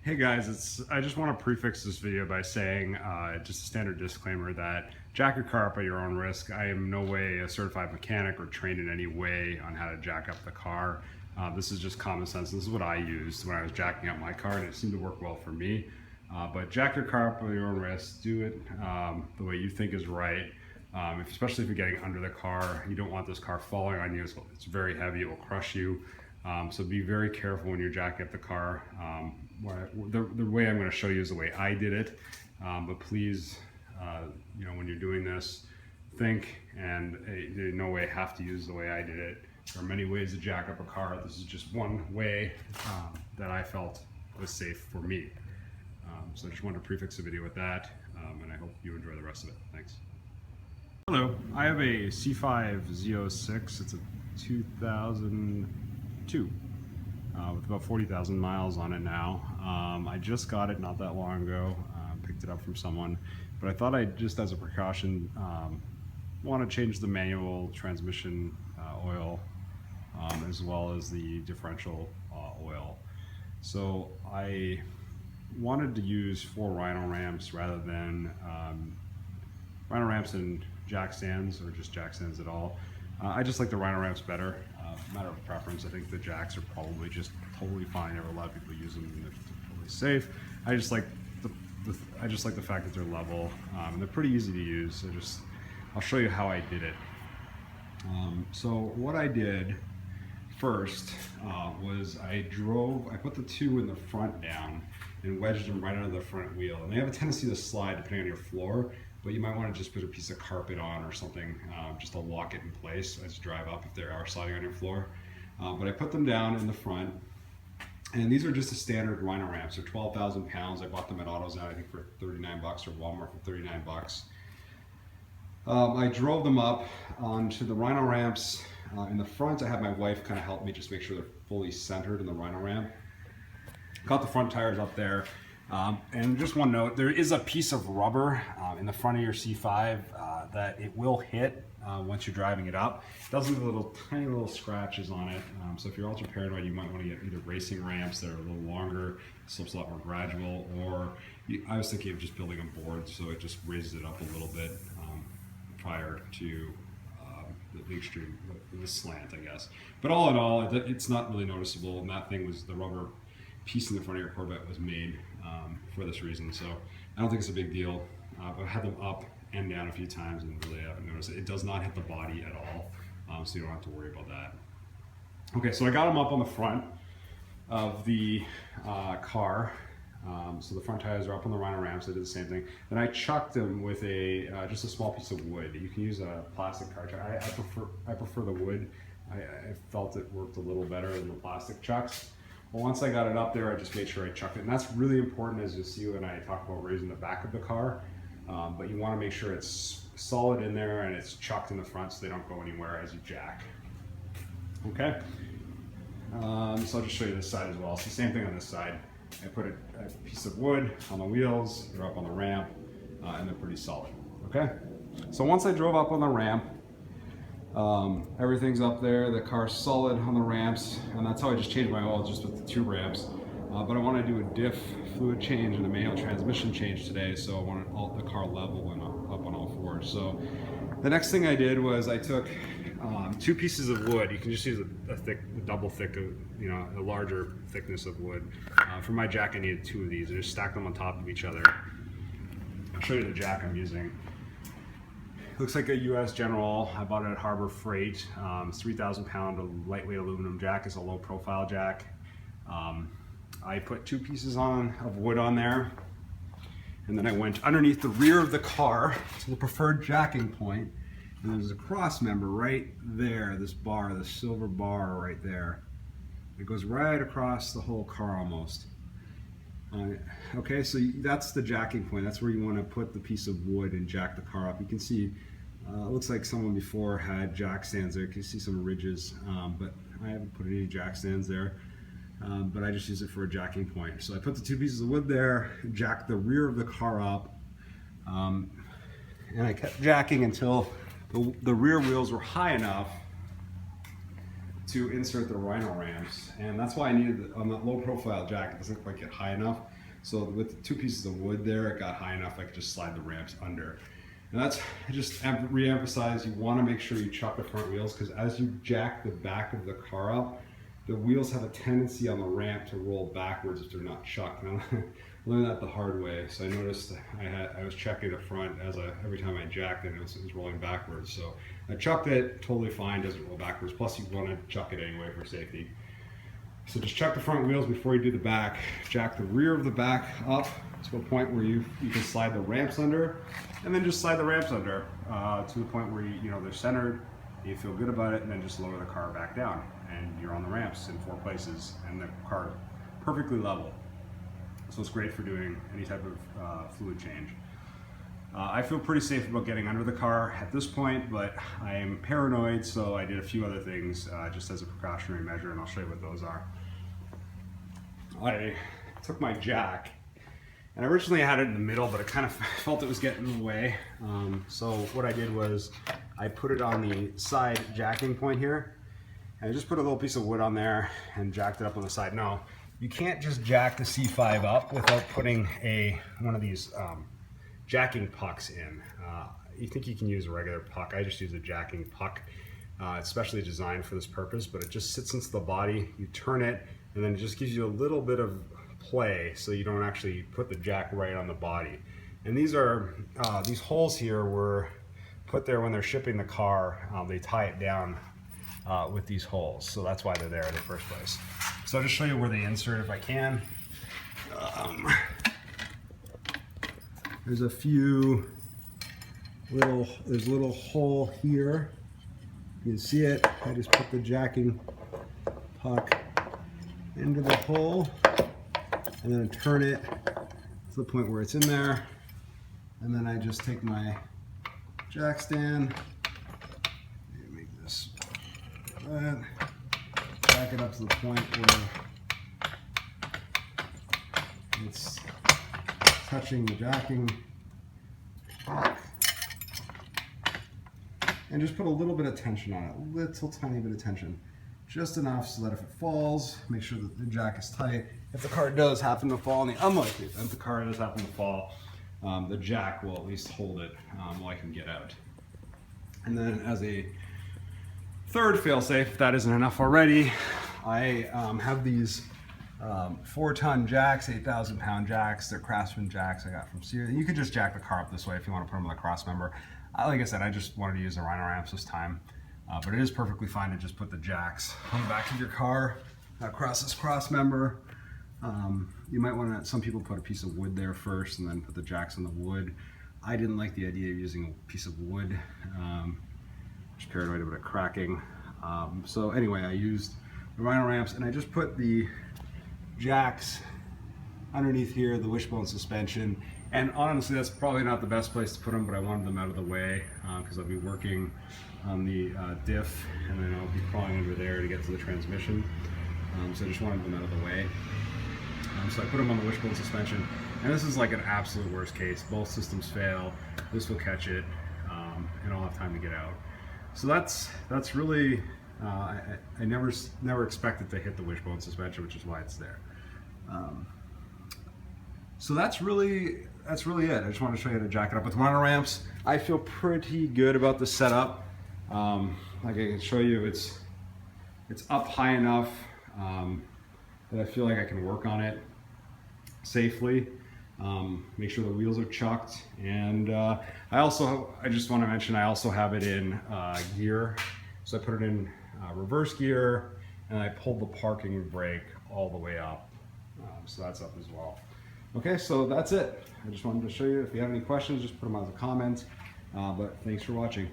Hey guys, I just want to prefix this video by saying just a standard disclaimer that jack your car up at your own risk. I am no way a certified mechanic or trained in any way on how to jack up the car. This is just common sense. This is what I used when I was jacking up my car, and it seemed to work well for me. But jack your car up at your own risk. Do it the way you think is right. Especially if you're getting under the car, you don't want this car falling on you. It's very heavy, it will crush you. So be very careful when you're jacking up the car. The way I'm going to show you is the way I did it. But please, when you're doing this, think and in no way have to use the way I did it. There are many ways to jack up a car. This is just one way that I felt was safe for me. So I just wanted to prefix the video with that, and I hope you enjoy the rest of it. Thanks. Hello, I have a C5 Z06. It's a 2002 with about 40,000 miles on it now. I just got it not that long ago, picked it up from someone, but I thought I'd just as a precaution want to change the manual transmission oil as well as the differential oil. So I wanted to use 4 Rhino Ramps rather than Rhino Ramps and jack stands, or just jack stands at all. I just like the Rhino Ramps better. Matter of preference. I think the jacks are probably just totally fine. A lot of people use them and they're totally safe. I just like the fact that they're level and they're pretty easy to use. I'll show you how I did it. So what I did first was I put the two in the front down and wedged them right under the front wheel. And they have a tendency to slide depending on your floor, but you might want to just put a piece of carpet on or something just to lock it in place as you drive up if they are sliding on your floor. But I put them down in the front, and these are just a standard Rhino Ramps. They're 12,000 pounds. I bought them at AutoZone, I think for 39 bucks, or Walmart for 39 bucks. I drove them up onto the Rhino Ramps. In the front, I had my wife kind of help me just make sure they're fully centered in the Rhino Ramp. Got the front tires up there. And just one note, there is a piece of rubber in the front of your C5 that it will hit once you're driving it up. It does have tiny little scratches on it. So if you're ultra paranoid, you might want to get either racing ramps that are a little longer, slopes a lot more gradual, or I was thinking of just building a board so it just raises it up a little bit prior to the extreme, the slant, I guess. But all in all, it's not really noticeable, and that thing was the rubber piece in the front of your Corvette was made for this reason, so I don't think it's a big deal. I've had them up and down a few times and really haven't noticed it. It does not hit the body at all, so you don't have to worry about that. Okay, so I got them up on the front of the car. So the front tires are up on the Rhino Ramps. I did the same thing. Then I chucked them with just a small piece of wood. You can use a plastic car chuck. I prefer the wood. I felt it worked a little better than the plastic chucks. Well, once I got it up there, I just made sure I chucked it. And that's really important, as you'll see when I talk about raising the back of the car. But you want to make sure it's solid in there and it's chucked in the front so they don't go anywhere as you jack. Okay? So I'll just show you this side as well. It's the same thing on this side. I put a piece of wood on the wheels, they're up on the ramp, and they're pretty solid. Okay? So once I drove up on the ramp, everything's up there, the car's solid on the ramps, and that's how I just changed my oil, just with the 2 ramps. But I want to do a diff fluid change and a manual transmission change today, so I wanted the car level and up on all 4. So the next thing I did was I took 2 pieces of wood. You can just use a double thick, a larger thickness of wood. For my jack, I needed 2 of these. I just stacked them on top of each other. I'll show you the jack I'm using. Looks like a US General. I bought it at Harbor Freight. It's 3,000 pound lightweight aluminum jack. It's a low profile jack. I put 2 pieces of wood on there, and then I went underneath the rear of the car to the preferred jacking point, and there's a cross member right there, this bar, this silver bar right there. It goes right across the whole car almost. Okay, so that's the jacking point. That's where you want to put the piece of wood and jack the car up. You can see, it looks like someone before had jack stands there. You can see some ridges, but I haven't put any jack stands there. But I just use it for a jacking point. So I put the 2 pieces of wood there, jacked the rear of the car up, and I kept jacking until the rear wheels were high enough to insert the Rhino Ramps, and that's why I needed, on that low profile jack, it doesn't quite get high enough. So with the 2 pieces of wood there, it got high enough I could just slide the ramps under. And that's, I just re-emphasize, you want to make sure you chuck the front wheels, because as you jack the back of the car up, the wheels have a tendency on the ramp to roll backwards if they're not chucked. And I learned that the hard way. So I noticed I was checking the front every time I jacked it, it was rolling backwards. So I chucked it, totally fine, doesn't roll backwards. Plus you want to chuck it anyway for safety. So just check the front wheels before you do the back. Jack the rear of the back up to a point where you can slide the ramps under, and then just slide the ramps under to the point where you know they're centered, you feel good about it, and then just lower the car back down, and you're on the ramps in 4 places, and the car perfectly level. So it's great for doing any type of fluid change. I feel pretty safe about getting under the car at this point, but I am paranoid, so I did a few other things just as a precautionary measure, and I'll show you what those are. I took my jack, and originally I had it in the middle, but I kind of felt it was getting in the way. So what I did was I put it on the side jacking point here, and I just put a little piece of wood on there and jacked it up on the side. No, you can't just jack the C5 up without putting one of these jacking pucks in. You think you can use a regular puck. I just use a jacking puck. It's specially designed for this purpose, but it just sits into the body. You turn it, and then it just gives you a little bit of play so you don't actually put the jack right on the body. And these holes here were put there when they're shipping the car. They tie it down with these holes, so that's why they're there in the first place. So I'll just show you where they insert if I can. There's a few there's a little hole here. You can see it. I just put the jacking puck into the hole and then turn it to the point where it's in there. And then I just take my jack stand, make this like that, jack it up to the point where it's touching the jacking puck, and just put a little bit of tension on it, a little tiny bit of tension, just enough so that if it falls, make sure that the jack is tight. If the car does happen to fall, in the unlikely event the car does happen to fall, the jack will at least hold it while I can get out. And then as a third fail-safe, if that isn't enough already, I have these 4-ton jacks, 8,000-pound jacks. They're Craftsman jacks I got from Sears. You could just jack the car up this way if you want to put them on the cross member. Like I said, I just wanted to use the Rhino Ramps this time, but it is perfectly fine to just put the jacks on the back of your car across this cross member. You might want to, some people put a piece of wood there first and then put the jacks on the wood. I didn't like the idea of using a piece of wood. Just paranoid about it cracking. So anyway, I used the Rhino Ramps, and I just put the jacks underneath here, the wishbone suspension. And honestly, that's probably not the best place to put them, but I wanted them out of the way because I'll be working on the diff, and then I'll be crawling under there to get to the transmission. So I just wanted them out of the way. So I put them on the wishbone suspension, and this is like an absolute worst case. Both systems fail, this will catch it, and I'll have time to get out. So that's really, I never expected to hit the wishbone suspension, which is why it's there. So that's really it. I just wanted to show you how to jack it up with Rhino Ramps. I feel pretty good about the setup. Like I can show you, it's up high enough that I feel like I can work on it safely. Make sure the wheels are chucked, and I just want to mention I also have it in gear. So I put it in reverse gear, and I pulled the parking brake all the way up. So that's up as well. Okay, so that's it. I just wanted to show you. If you have any questions, just put them as a comment. But thanks for watching.